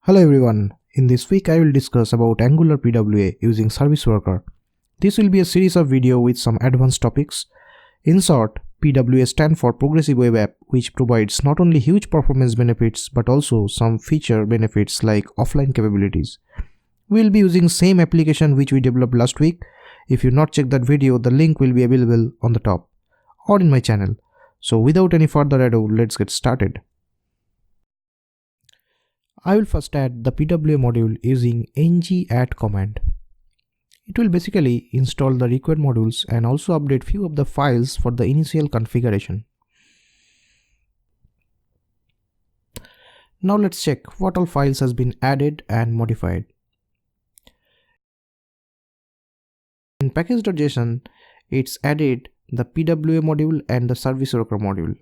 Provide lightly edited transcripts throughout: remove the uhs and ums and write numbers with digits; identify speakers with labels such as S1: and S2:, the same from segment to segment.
S1: Hello everyone, in this week I will discuss about Angular PWA using Service Worker. This will be a series of videos with some advanced topics. In short, PWA stands for Progressive Web App, which provides not only huge performance benefits but also some feature benefits like offline capabilities. We will be using same application which we developed last week. If you not check that video, the link will be available on the top or in my channel. So without any further ado, let's get started. I will first add the PWA module using ng-add command. It will basically install the required modules and also update few of the files for the initial configuration. Now let's check what all files has been added and modified. In package.json, it's added the PWA module and the service worker module.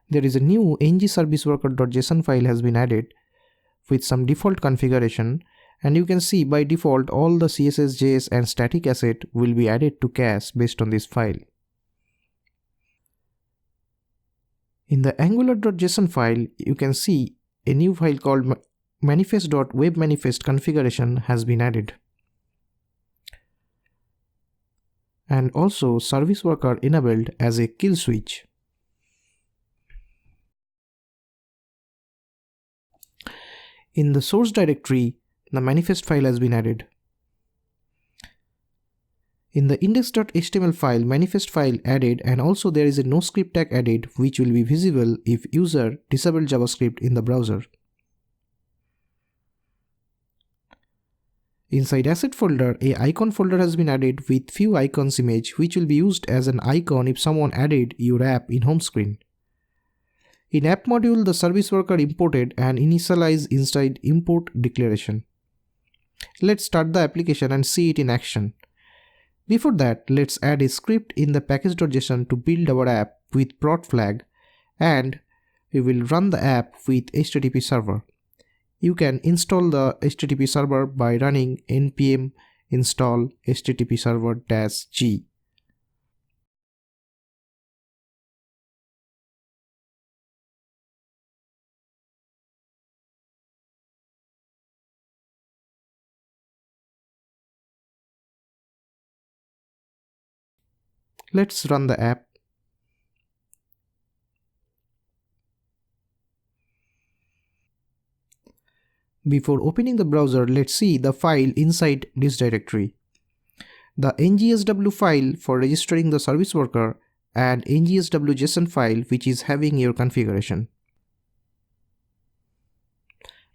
S1: There is a new ng-serviceworker.json file has been added with some default configuration, and you can see by default all the CSS, JS and static asset will be added to cache based on this file. In the angular.json file, you can see a new file called manifest.webmanifest configuration has been added. And also service worker enabled as a kill switch. In the source directory, the manifest file has been added. In the index.html file, manifest file added, and also there is a no script tag added which will be visible if user disable JavaScript in the browser. Inside asset folder, a icon folder has been added with few icons image which will be used as an icon if someone added your app in home screen. In app module, the service worker imported and initialized inside import declaration. Let's start the application and see it in action. Before that, let's add a script in the package.json to build our app with prod flag, and we will run the app with HTTP server. You can install the HTTP server by running npm install http server-g. Let's run the app. Before opening the browser, let's see the file inside this directory. The ngsw file for registering the service worker and ngsw.json file which is having your configuration.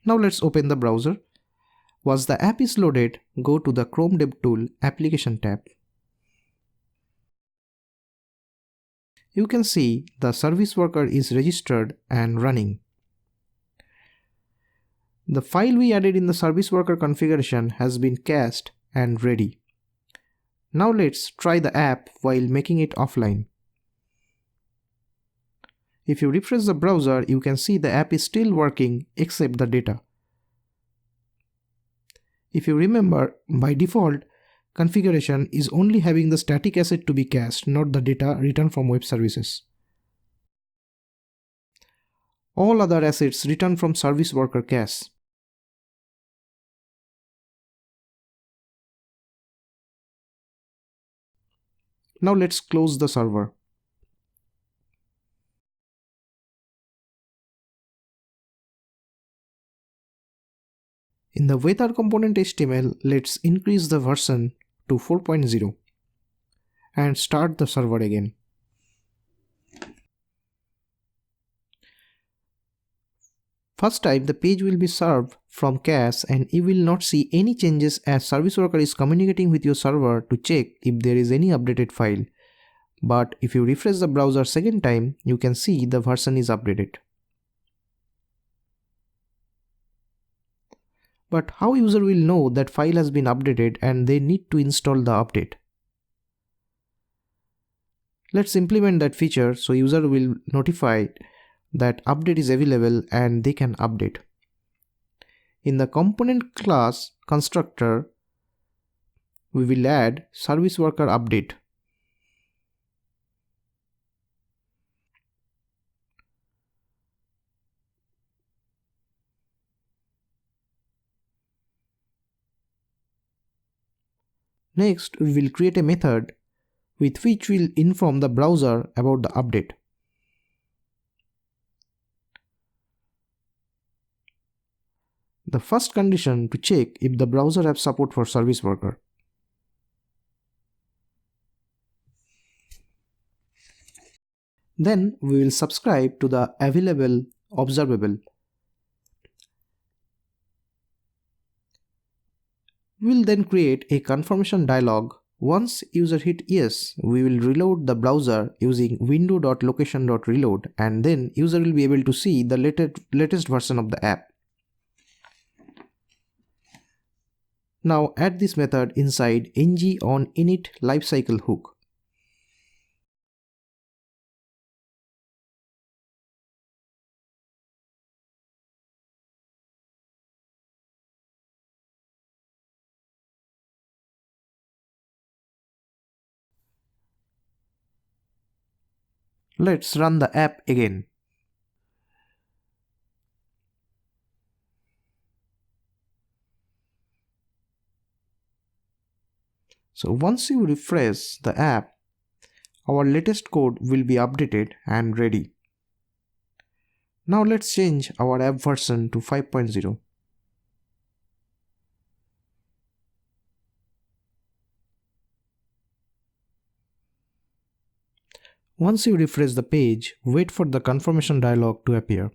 S1: Now let's open the browser. Once the app is loaded, go to the Chrome DevTool Application tab. You can see the service worker is registered and running. The file we added in the service worker configuration has been cached and ready. Now let's try the app while making it offline. If you refresh the browser, you can see the app is still working except the data. If you remember, by default, configuration is only having the static asset to be cached, not the data returned from web services. All other assets returned from service worker cache. Now let's close the server. In the weather component HTML, let's increase the version to 4.0 and start the server again. First time the page will be served from cache and you will not see any changes as service worker is communicating with your server to check if there is any updated file. But if you refresh the browser second time, you can see the version is updated. But how user will know that file has been updated and they need to install the update? Let's implement that feature so user will notify that update is available and they can update. In the component class constructor, we will add service worker update. Next, we will create a method with which we'll inform the browser about the update. The first condition to check if the browser has support for service worker. Then we will subscribe to the available observable. We'll then create a confirmation dialog. Once user hit yes, we will reload the browser using window.location.reload, and then user will be able to see the latest version of the app. Now add this method inside ng-on-init lifecycle hook. Let's run the app again. So once you refresh the app, our latest code will be updated and ready. Now let's change our app version to 5.0. Once you refresh the page, wait for the confirmation dialog to appear.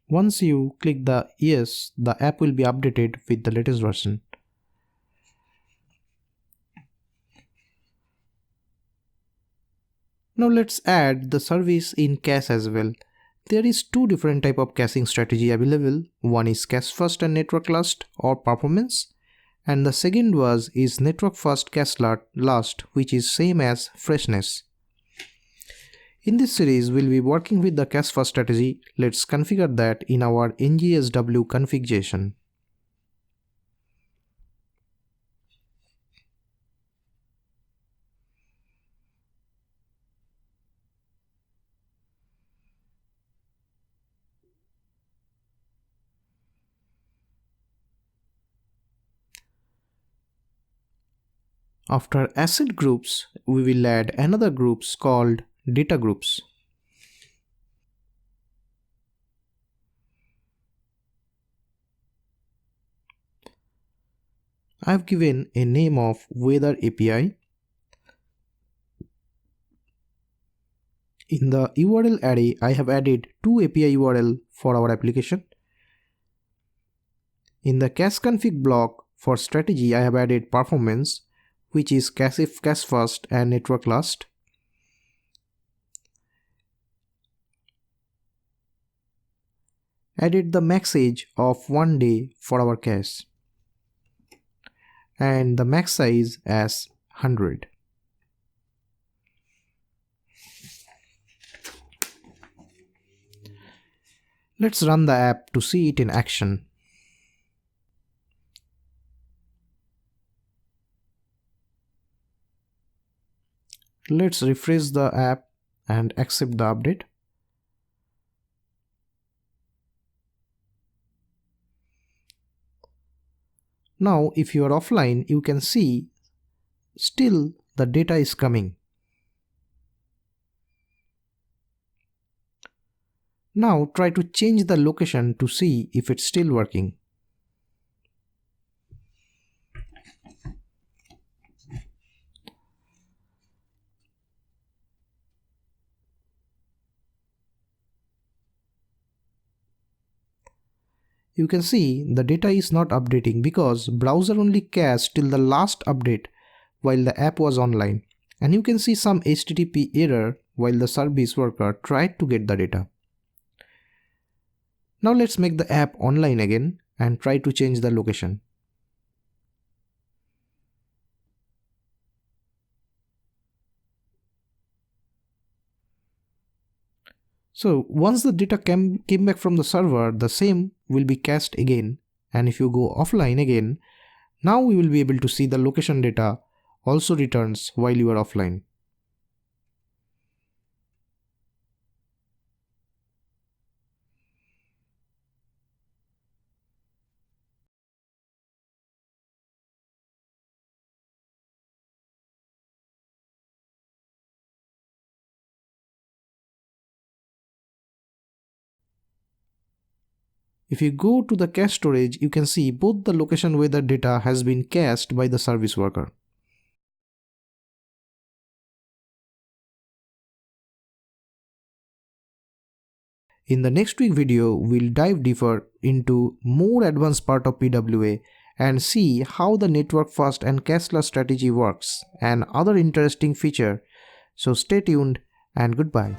S1: Once you click the yes, the app will be updated with the latest version. Now let's add the service in cache as well. There is two different type of caching strategy available. One is cache first and network last or performance, and the second is network first cache last, which is same as freshness. In this series, we'll be working with the cache first strategy. Let's configure that in our NGSW configuration. After asset groups, we will add another groups called data groups. I've given a name of weather API. In the URL array, I have added two API URL for our application. In the cache config block for strategy, I have added performance, which is cache first and network last. Added the max age of 1 day for our cache and the max size as 100. Let's run the app to see it in action. Let's refresh the app and accept the update. Now if you are offline, you can see still the data is coming. Now try to change the location to see if it's still working. You can see the data is not updating because browser only cached till the last update while the app was online, and you can see some HTTP error while the service worker tried to get the data. Now let's make the app online again and try to change the location. So once the data came back from the server, the same will be cached again, and if you go offline again, now we will be able to see the location data also returns while you are offline. If you go to the cache storage, you can see both the location weather data has been cached by the service worker. In the next week video, we'll dive deeper into more advanced part of PWA and see how the network first and cache-less strategy works and other interesting feature. So stay tuned and goodbye.